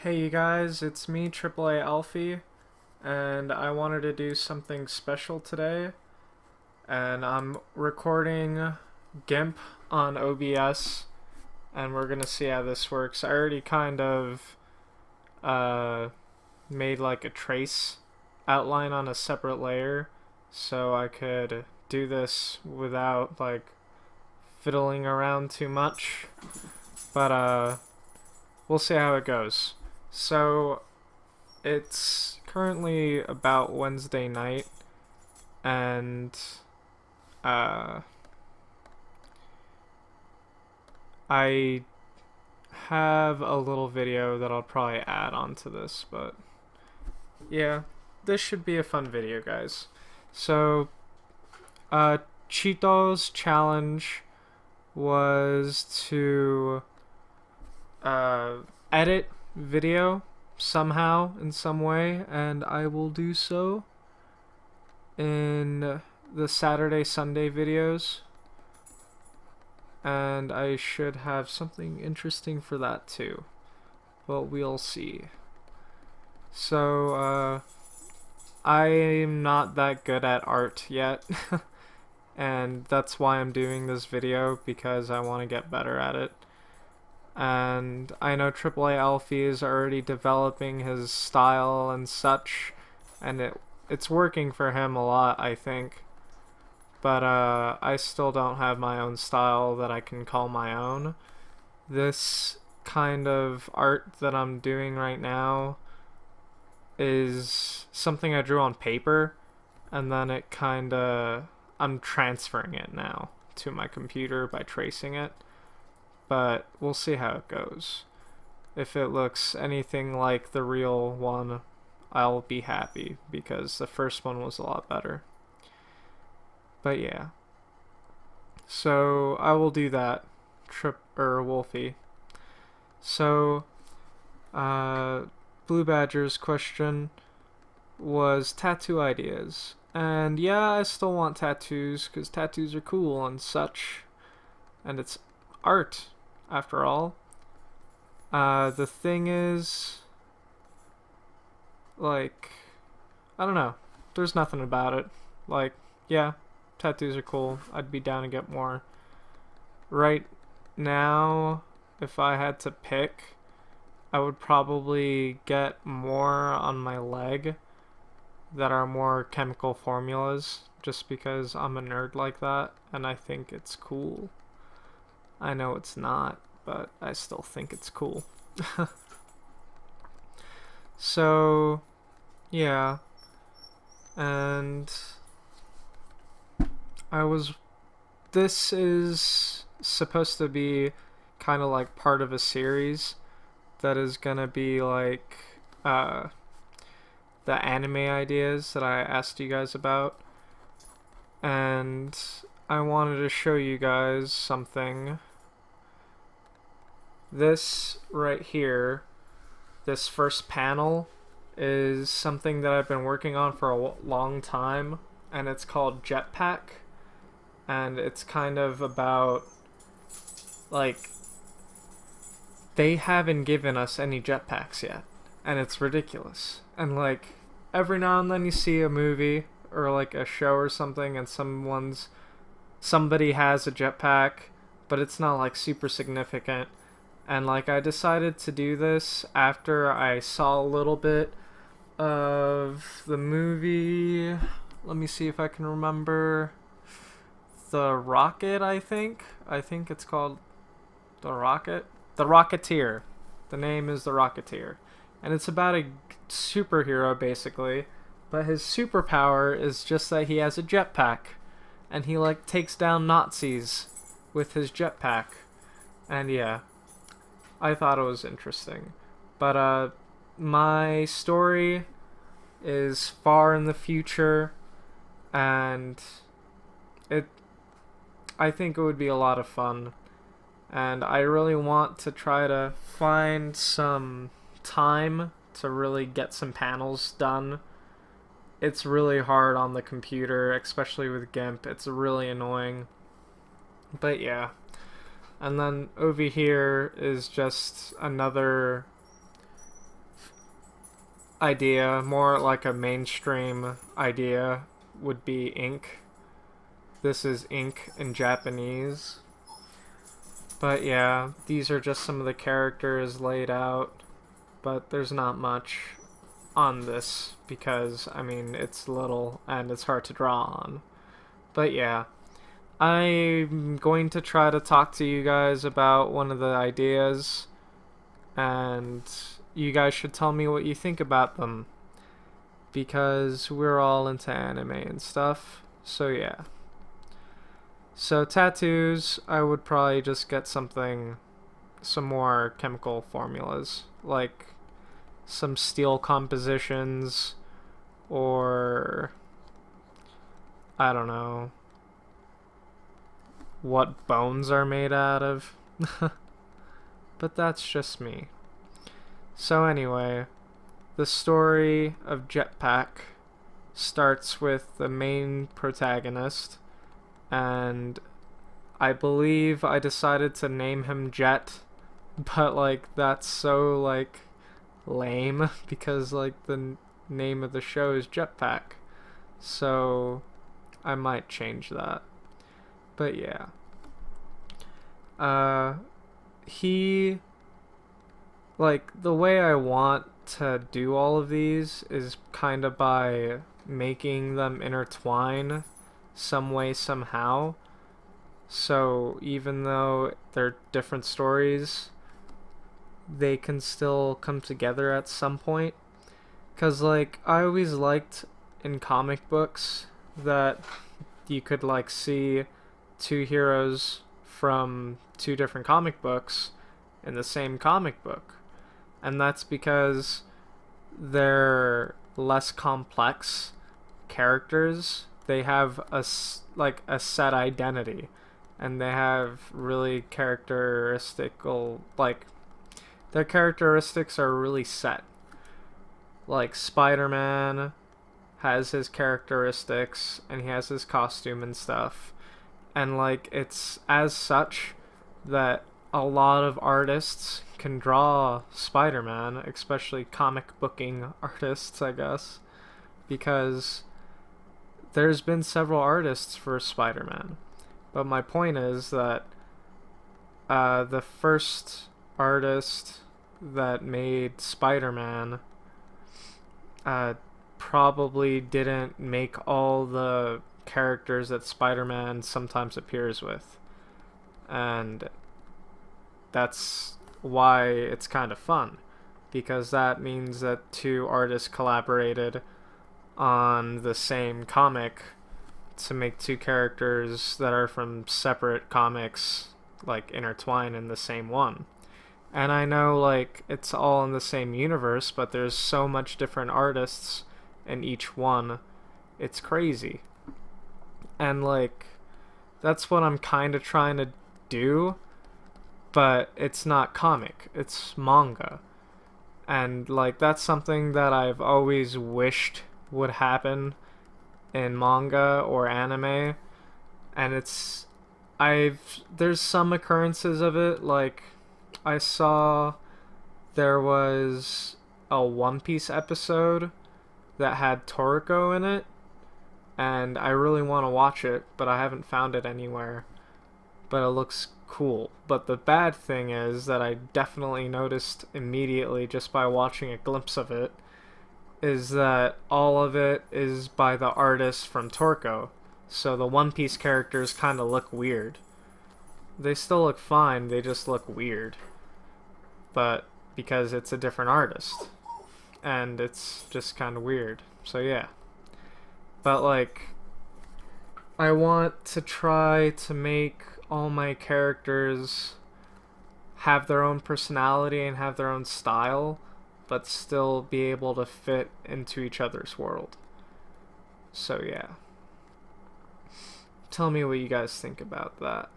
Hey you guys, it's me, AAA Alfie, and I wanted to do something special today, and I'm recording GIMP on OBS, and we're gonna see how this works. I already kind of uh, made like a trace outline on a separate layer, so I could do this without like fiddling around too much, but we'll see how it goes. So it's currently about Wednesday night, and uh, I have a little video that I'll probably add onto this, but yeah, this should be a fun video, guys. So, Cheeto's challenge was to uh, edit video somehow in some way, and I will do so in the Saturday Sunday videos, and I should have something interesting for that too, but we'll see. So I'm not that good at art yet and that's why I'm doing this video, because I want to get better at it. And I know AAA Alfie is already developing his style and such, and it's working for him a lot, I think. But I still don't have my own style that I can call my own. This kind of art that I'm doing right now is something I drew on paper, and then I'm transferring it now to my computer by tracing it. But we'll see how it goes. If it looks anything like the real one, I'll be happy, because the first one was a lot better. But yeah. So I will do that, Wolfie. So, Blue Badger's question was tattoo ideas. And yeah, I still want tattoos, because tattoos are cool and such. And it's art, after all. The thing is, like, I don't know. There's nothing about it. Like, yeah, tattoos are cool. I'd be down to get more. Right now, if I had to pick, I would probably get more on my leg that are more chemical formulas, just because I'm a nerd like that, and I think it's cool. I know it's not, but I still think it's cool. So, yeah. And this is supposed to be kind of like part of a series that is gonna be like the anime ideas that I asked you guys about. And I wanted to show you guys something. This right here, this first panel, is something that I've been working on for a long time, and it's called Jetpack. And it's kind of about, like, they haven't given us any jetpacks yet, and it's ridiculous. And like, every now and then you see a movie or like a show or something, and somebody has a jetpack, but it's not like super significant. And like, I decided to do this after I saw a little bit of the movie. Let me see if I can remember. The Rocket, I think it's called The Rocket. The Rocketeer. The name is The Rocketeer. And it's about a superhero, basically. But his superpower is just that he has a jetpack. And he, like, takes down Nazis with his jetpack. And yeah, I thought it was interesting. But, my story is far in the future. And I think it would be a lot of fun. And I really want to try to find some time to really get some panels done. It's really hard on the computer, especially with GIMP. It's really annoying. But yeah. And then over here is just another idea, more like a mainstream idea, would be ink. This is ink in Japanese. But yeah, these are just some of the characters laid out, but there's not much on this because, I mean, it's little and it's hard to draw on. But yeah, I'm going to try to talk to you guys about one of the ideas, and you guys should tell me what you think about them because we're all into anime and stuff. So yeah. So tattoos, I would probably just get some more chemical formulas, like some steel compositions, or I don't know what bones are made out of. But that's just me. So anyway, the story of Jetpack starts with the main protagonist, and I believe I decided to name him Jet, but like that's so like lame because like the name of the show is Jetpack. So I might change that. But yeah. He like the way I want to do all of these is kind of by making them intertwine some way somehow. So even though they're different stories, they can still come together at some point. Cause like I always liked in comic books that you could like see two heroes from two different comic books in the same comic book. And that's because they're less complex characters. They have a set identity, and they have really characteristical, like their characteristics are really set. Like Spider-Man has his characteristics and he has his costume and stuff, and like it's as such that a lot of artists can draw Spider-Man, especially comic booking artists, I guess, because there's been several artists for Spider-Man. But my point is that the first artist that made Spider-Man probably didn't make all the characters that Spider-Man sometimes appears with. And that's why it's kind of fun, because that means that two artists collaborated on the same comic to make two characters that are from separate comics like intertwine in the same one. And I know like it's all in the same universe, but there's so much different artists in each one. It's crazy. And like that's what I'm kind of trying to do, but it's not comic, it's manga. And like that's something that I've always wished would happen in manga or anime, and there's some occurrences of it. Like I saw there was a One Piece episode that had Toriko in it, and I really want to watch it, but I haven't found it anywhere. But it looks cool. But the bad thing is that I definitely noticed immediately just by watching a glimpse of it is that all of it is by the artist from Toriko. So the One Piece characters kind of look weird. They still look fine, they just look weird. But because it's a different artist. And it's just kind of weird. So yeah. But like, I want to try to make all my characters have their own personality and have their own style, but still be able to fit into each other's world. So yeah. Tell me what you guys think about that.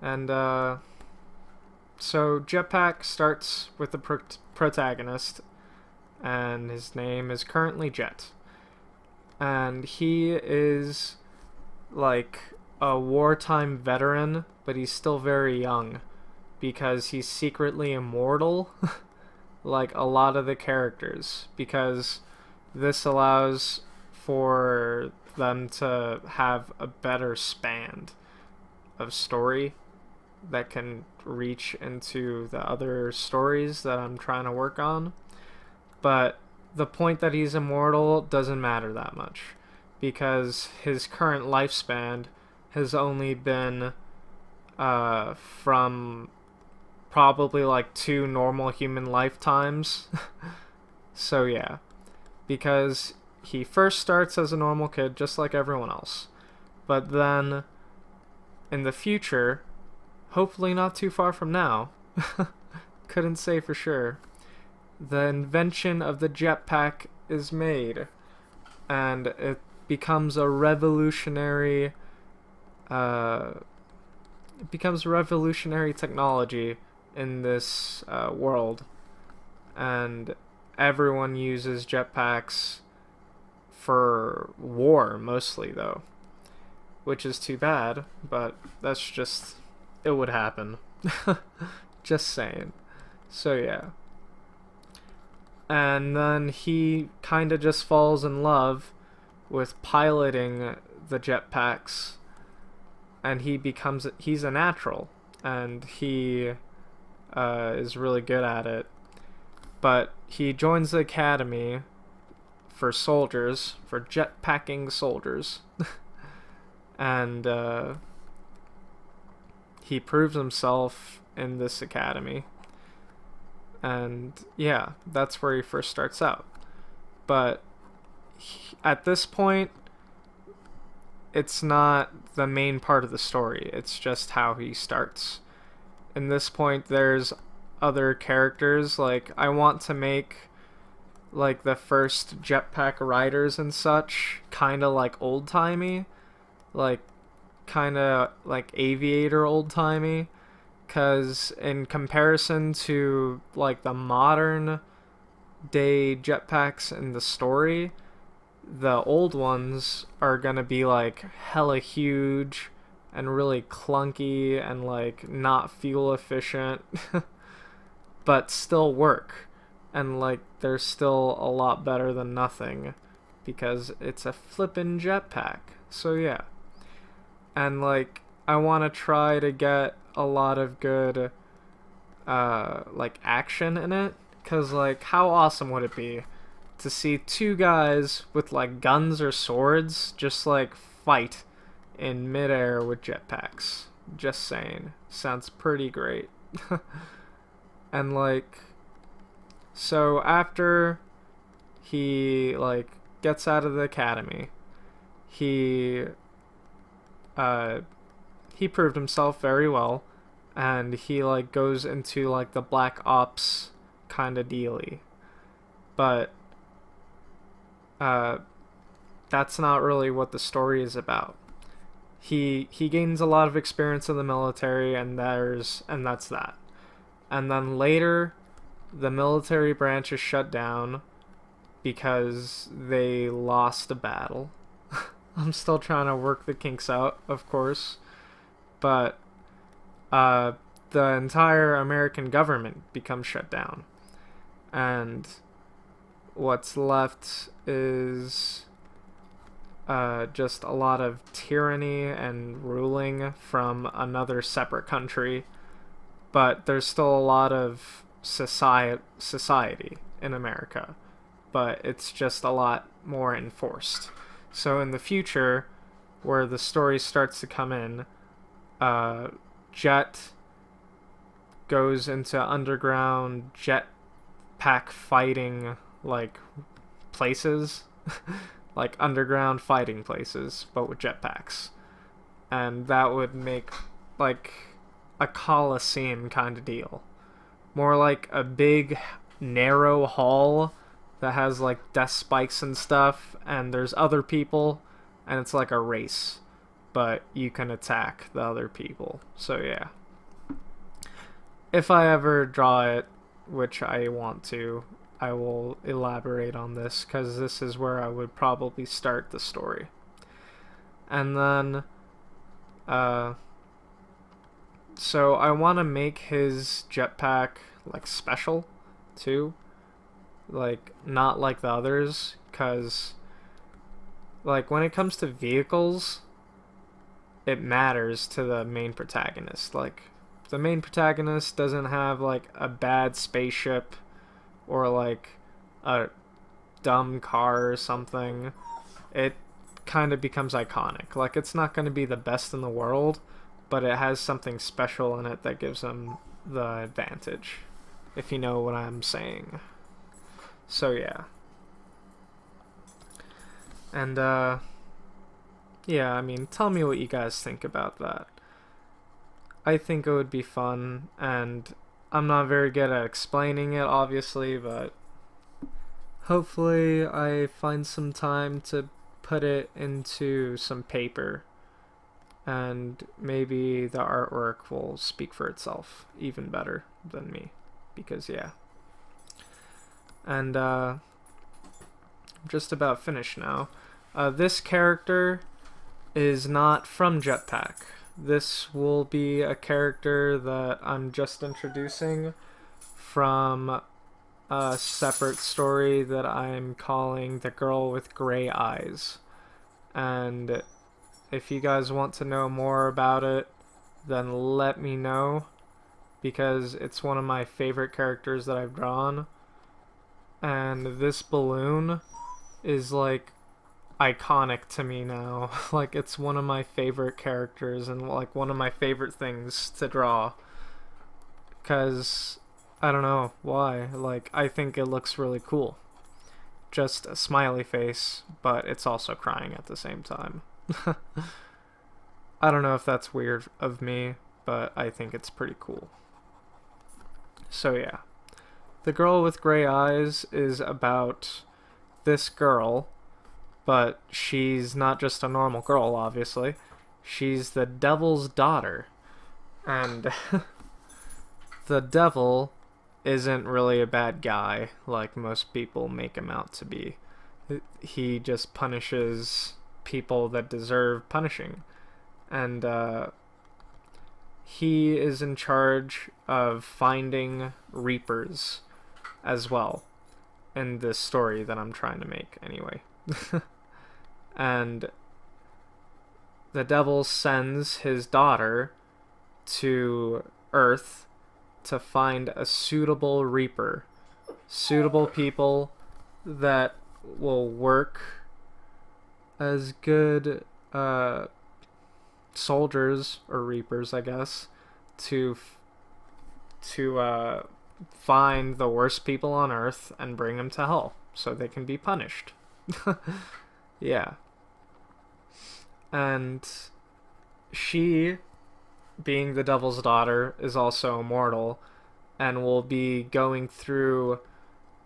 And so Jetpack starts with the protagonist, and his name is currently Jet. And he is like a wartime veteran, but he's still very young because he's secretly immortal. like a lot of the characters, because this allows for them to have a better span of story that can reach into the other stories that I'm trying to work on. But the point that he's immortal doesn't matter that much, because his current lifespan has only been from probably like 2 normal human lifetimes. So yeah, because he first starts as a normal kid just like everyone else, but then in the future, hopefully not too far from now, couldn't say for sure, the invention of the jetpack is made, and it becomes a revolutionary technology in this world, and everyone uses jetpacks for war mostly, though, which is too bad, but that's just, it would happen. Just saying. So yeah. And then he kind of just falls in love with piloting the jetpacks, and he's a natural, and he is really good at it. But he joins the academy for soldiers, for jetpacking soldiers. And he proves himself in this academy. And yeah, that's where he first starts out. But at this point, it's not the main part of the story. It's just how he starts. In this point, there's other characters. Like, I want to make like the first jetpack riders and such kind of like old-timey, like kind of like aviator old-timey, because in comparison to like the modern day jetpacks in the story, the old ones are gonna be like hella huge and really clunky and like not fuel efficient, but still work, and like they're still a lot better than nothing because it's a flippin' jetpack. So yeah. And like I want to try to get a lot of good like action in it, cuz like how awesome would it be to see 2 guys with like guns or swords just like fight in midair with jetpacks? Just saying. Sounds pretty great. And like, so after he like gets out of the academy, he proved himself very well, and he like goes into like the black ops kind of dealy. But that's not really what the story is about. He gains a lot of experience in the military, and that's that. And then later, the military branch is shut down because they lost a battle. I'm still trying to work the kinks out, of course, but the entire American government becomes shut down, and what's left is just a lot of tyranny and ruling from another separate country, but there's still a lot of society in America, but it's just a lot more enforced. So in the future, where the story starts to come in, Jet goes into underground jetpack fighting like places, like underground fighting places, but with jetpacks, and that would make like a coliseum kind of deal, more like a big narrow hall that has like death spikes and stuff, and there's other people, and it's like a race, but you can attack the other people. So yeah, if I ever draw it, which I want to, I will elaborate on this, because this is where I would probably start the story. And then so I want to make his jetpack like special too. Like, not like the others, because, like, when it comes to vehicles, it matters to the main protagonist. Like, the main protagonist doesn't have, like, a bad spaceship or, like, a dumb car or something, it kind of becomes iconic. Like, it's not going to be the best in the world, but it has something special in it that gives them the advantage, if you know what I'm saying. So yeah. And yeah, I mean, tell me what you guys think about that. I think it would be fun, and I'm not very good at explaining it, obviously, but hopefully I find some time to put it into some paper, and maybe the artwork will speak for itself even better than me, because yeah. And I'm just about finished now. This character is not from Jetpack. This will be a character that I'm just introducing from a separate story that I'm calling The Girl with Gray Eyes. And if you guys want to know more about it, then let me know, because it's one of my favorite characters that I've drawn. And this balloon is like iconic to me now. Like, it's one of my favorite characters and like one of my favorite things to draw, because I don't know why, like, I think it looks really cool. Just a smiley face, but it's also crying at the same time. I don't know if that's weird of me, but I think it's pretty cool. So yeah. The Girl with Gray Eyes is about this girl, but she's not just a normal girl, obviously. She's the devil's daughter. And the devil isn't really a bad guy like most people make him out to be. He just punishes people that deserve punishing. And he is in charge of finding reapers as well in this story that I'm trying to make anyway. And the devil sends his daughter to Earth to find a suitable reaper, suitable people that will work as good soldiers or reapers, I guess, to find the worst people on Earth and bring them to hell so they can be punished. Yeah. And she, being the devil's daughter, is also immortal and will be going through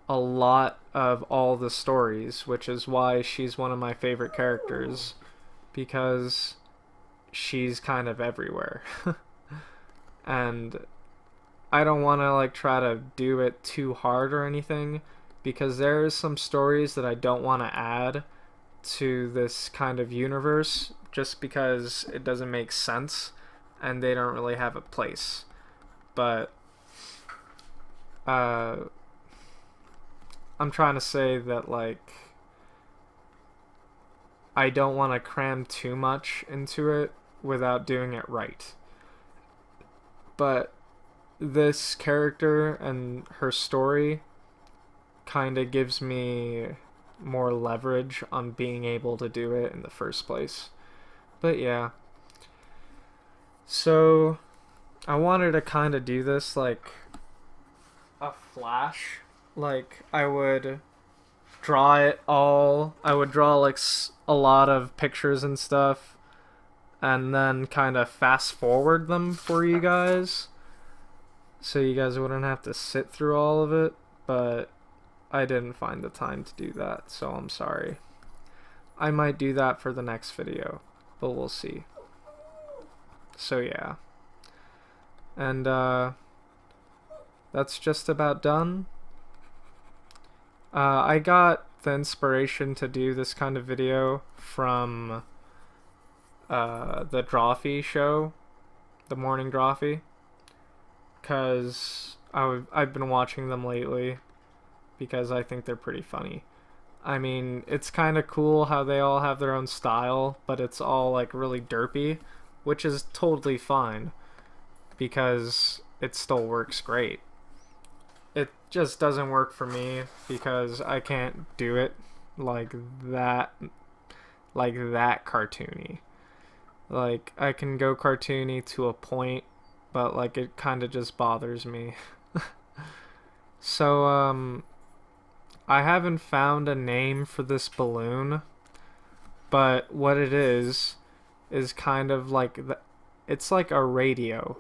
a lot of all the stories, which is why she's one of my favorite characters, because she's kind of everywhere. And I don't want to like try to do it too hard or anything, because there's some stories that I don't want to add to this kind of universe just because it doesn't make sense and they don't really have a place. But I'm trying to say that, like, I don't want to cram too much into it without doing it right. But this character and her story kind of gives me more leverage on being able to do it in the first place. But yeah. So I wanted to kind of do this like a flash. Like, I would draw it all. I would draw like a lot of pictures and stuff, and then kind of fast forward them for you guys, so you guys wouldn't have to sit through all of it. But I didn't find the time to do that, so I'm sorry. I might do that for the next video, but we'll see. So yeah. And that's just about done. I got the inspiration to do this kind of video from the Drawfee show, the morning Drawfee, because I've been watching them lately because I think they're pretty funny. I mean, it's kind of cool how they all have their own style, but it's all like really derpy, which is totally fine because it still works great. It just doesn't work for me because I can't do it like that cartoony. Like I can go cartoony to a point, but like it kind of just bothers me. So I haven't found a name for this balloon, but what it is kind of like it's like a radio,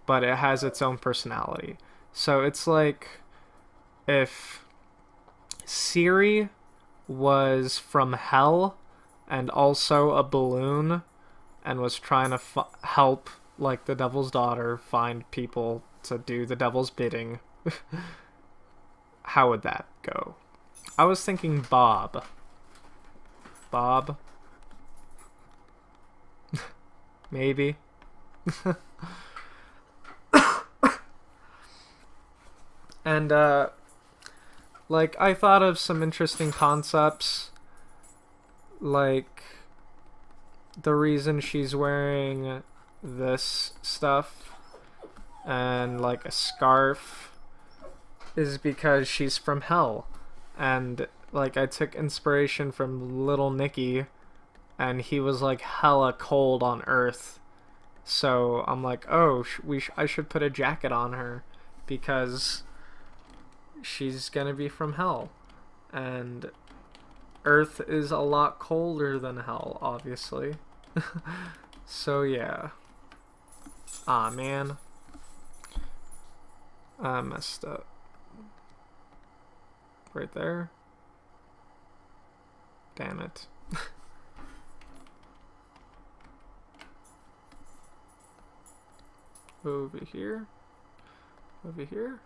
but it has its own personality. So it's like if Siri was from hell and also a balloon and was trying to help like the devil's daughter find people to do the devil's bidding. How would that go? I was thinking Bob. Bob? Maybe. And like I thought of some interesting concepts, like the reason she's wearing this stuff and like a scarf is because she's from hell. And like I took inspiration from Little Nicky, and he was like hella cold on Earth. So I'm like, oh, I should put a jacket on her because she's gonna be from hell, and Earth is a lot colder than hell, obviously. So yeah. Ah, man. I messed up. Right there. Damn it. Over here. Over here.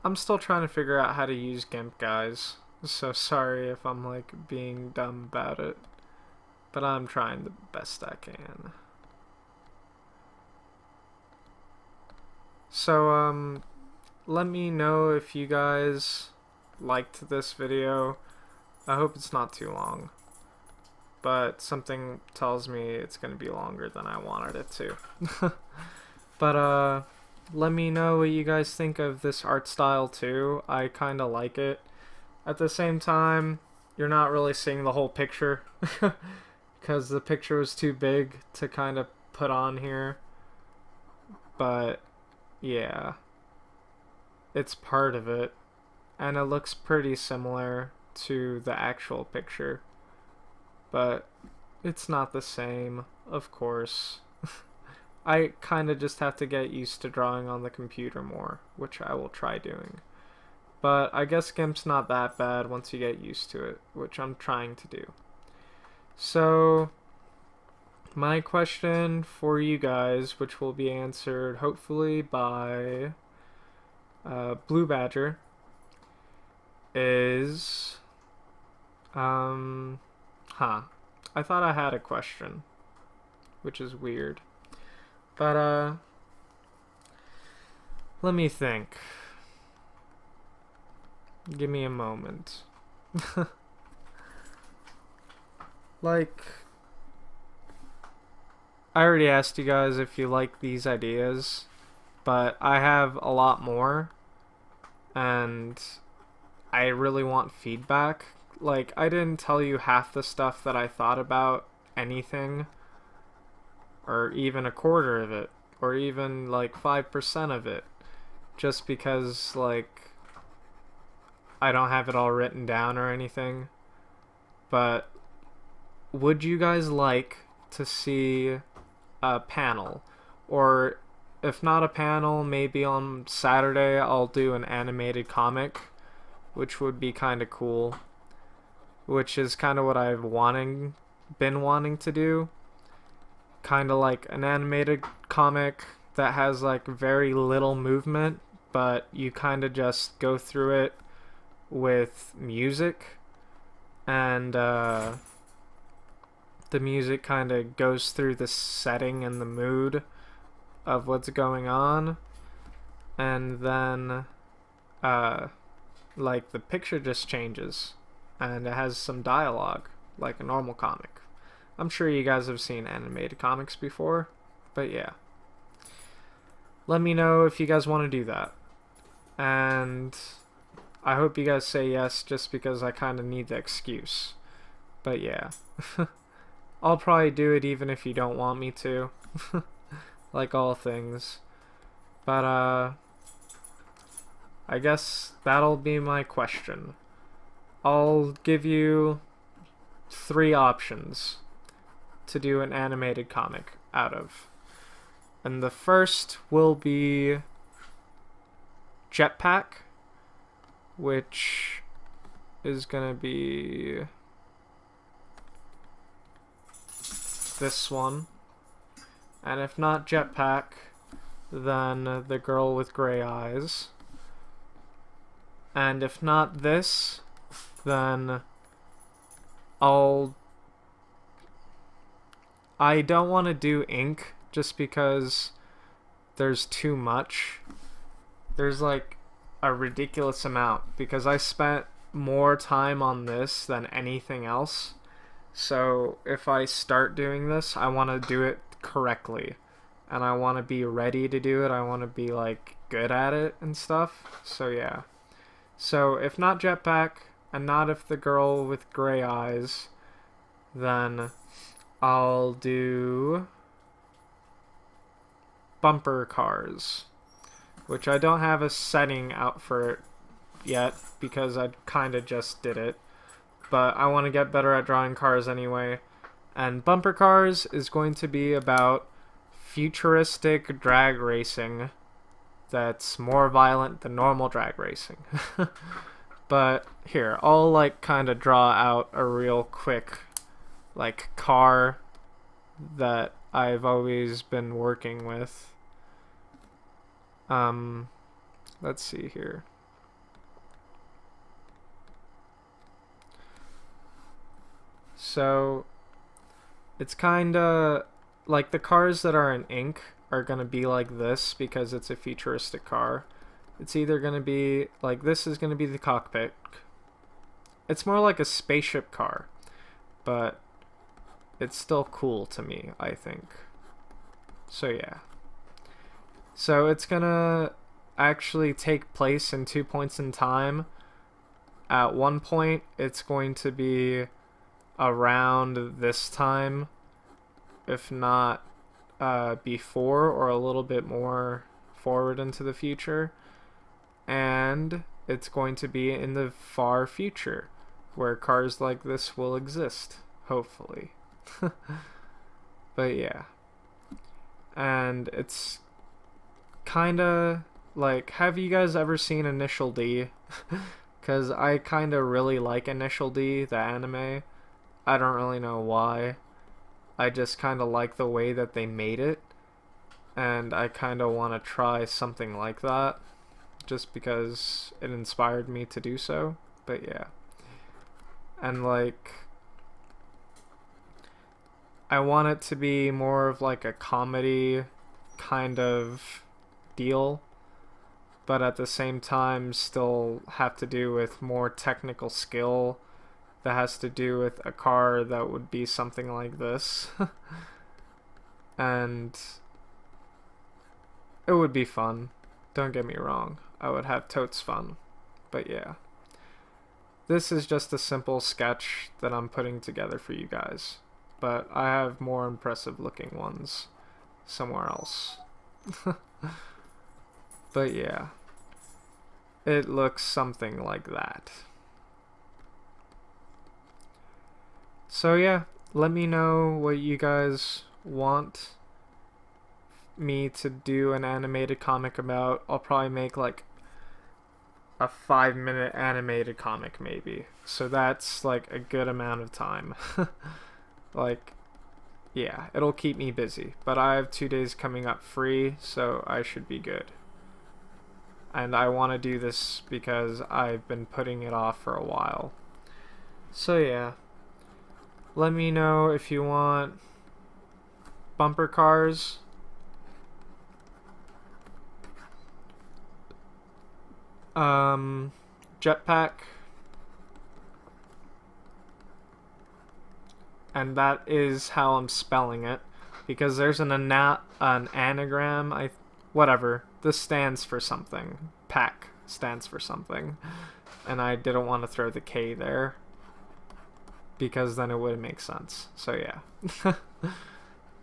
I'm still trying to figure out how to use GIMP, guys. So sorry if I'm like being dumb about it. But I'm trying the best I can. So, let me know if you guys liked this video. I hope it's not too long. But something tells me it's going to be longer than I wanted it to. But, let me know what you guys think of this art style too. I kind of like it. At the same time, you're not really seeing the whole picture. Because the picture was too big to kind of put on here. But, yeah. It's part of it. And it looks pretty similar to the actual picture. But it's not the same, of course. I kind of just have to get used to drawing on the computer more, which I will try doing. But I guess GIMP's not that bad once you get used to it, which I'm trying to do. So, my question for you guys, which will be answered hopefully by Blue Badger, is... I thought I had a question, which is weird. But, let me think. Give me a moment. Like, I already asked you guys if you like these ideas, but I have a lot more, and I really want feedback. Like, I didn't tell you half the stuff that I thought about anything, or even a quarter of it, or even like 5% of it, just because like I don't have it all written down or anything. But would you guys like to see a panel? Or if not a panel, maybe on Saturday I'll do an animated comic, which would be kind of cool, which is kind of what I've been wanting to do. Kind of like an animated comic that has like very little movement, but you kind of just go through it with music, and the music kind of goes through the setting and the mood of what's going on, and then like the picture just changes and it has some dialogue like a normal comic. I'm sure you guys have seen animated comics before, but yeah. Let me know if you guys want to do that. And I hope you guys say yes, just because I kind of need the excuse. But yeah. I'll probably do it even if you don't want me to. Like all things. But I guess that'll be my question. I'll give you 3 options to do an animated comic out of. And the first will be Jetpack, which is gonna be this one. And if not Jetpack, then the girl with gray eyes. And if not this, then I don't want to do ink just because there's too much. There's like a ridiculous amount because I spent more time on this than anything else. So if I start doing this, I want to do it correctly. And I want to be ready to do it. I want to be like good at it and stuff. So yeah. So if not Jetpack, and not if the girl with gray eyes, then I'll do bumper cars, which I don't have a setting out for it yet because I kind of just did it, but I want to get better at drawing cars anyway. And bumper cars is going to be about futuristic drag racing that's more violent than normal drag racing. But here, I'll like kind of draw out a real quick like car that I've always been working with. Let's see here. So it's kind of like the cars that are in ink are going to be like this because it's a futuristic car. It's either going to be like this is going to be the cockpit. It's more like a spaceship car, but it's still cool to me, I think. So yeah. So it's going to actually take place in 2 points in time. At one point, it's going to be around this time, if not before or a little bit more forward into the future. And it's going to be in the far future where cars like this will exist, hopefully. But yeah. And it's kind of like, have you guys ever seen Initial D? Because I kind of really like Initial D, the anime. I don't really know why. I just kind of like the way that they made it. And I kind of want to try something like that. Just because it inspired me to do so. But yeah. And like, I want it to be more of like a comedy kind of deal, but at the same time still have to do with more technical skill that has to do with a car that would be something like this. And it would be fun, don't get me wrong. I would have totes fun. But yeah. This is just a simple sketch that I'm putting together for you guys. But I have more impressive looking ones somewhere else. But yeah. It looks something like that. So yeah, let me know what you guys want me to do an animated comic about. I'll probably make like a 5-minute animated comic maybe. So that's like a good amount of time. Like, yeah, it'll keep me busy. But I have 2 days coming up free, so I should be good. And I want to do this because I've been putting it off for a while. So yeah. Let me know if you want bumper cars Jetpack. And that is how I'm spelling it. Because there's an anagram, whatever. This stands for something. Pack stands for something. And I didn't want to throw the K there, because then it wouldn't make sense. So yeah.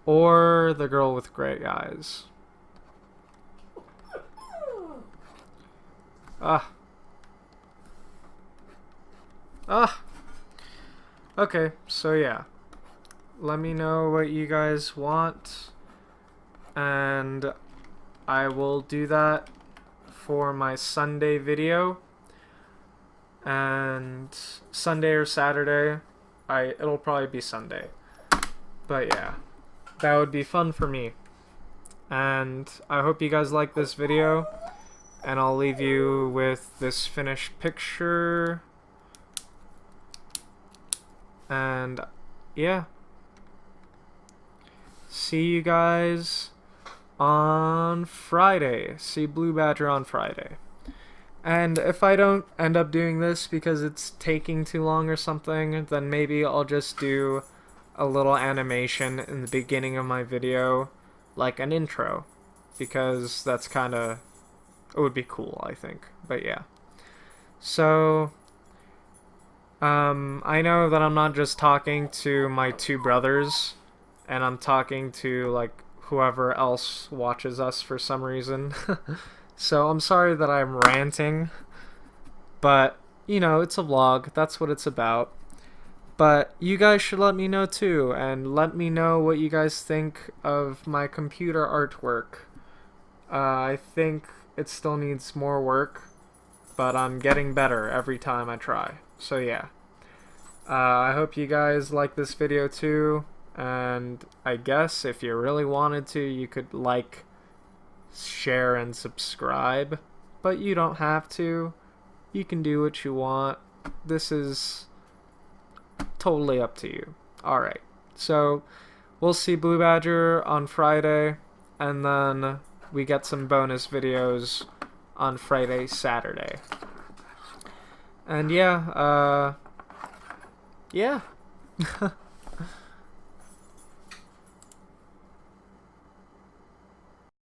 Or the girl with gray eyes. Ah. Okay, so yeah. Let me know what you guys want, and I will do that for my Sunday video. And Sunday or Saturday, it'll probably be Sunday. But yeah, that would be fun for me. And I hope you guys like this video, and I'll leave you with this finished picture. And yeah. See you guys on Friday. See Blue Badger on Friday. And if I don't end up doing this because it's taking too long or something, then maybe I'll just do a little animation in the beginning of my video, like an intro, because that's kind of, it would be cool, I think. But yeah. So, I know that I'm not just talking to my two brothers, and I'm talking to, like, whoever else watches us for some reason. So I'm sorry that I'm ranting, but, you know, it's a vlog. That's what it's about. But you guys should let me know too, and let me know what you guys think of my computer artwork. I think it still needs more work, but I'm getting better every time I try. So yeah. I hope you guys like this video too. And I guess if you really wanted to, you could like, share, and subscribe. But you don't have to. You can do what you want. This is totally up to you. Alright. So, we'll see Blue Badger on Friday. And then we get some bonus videos on Friday, Saturday. And yeah, yeah.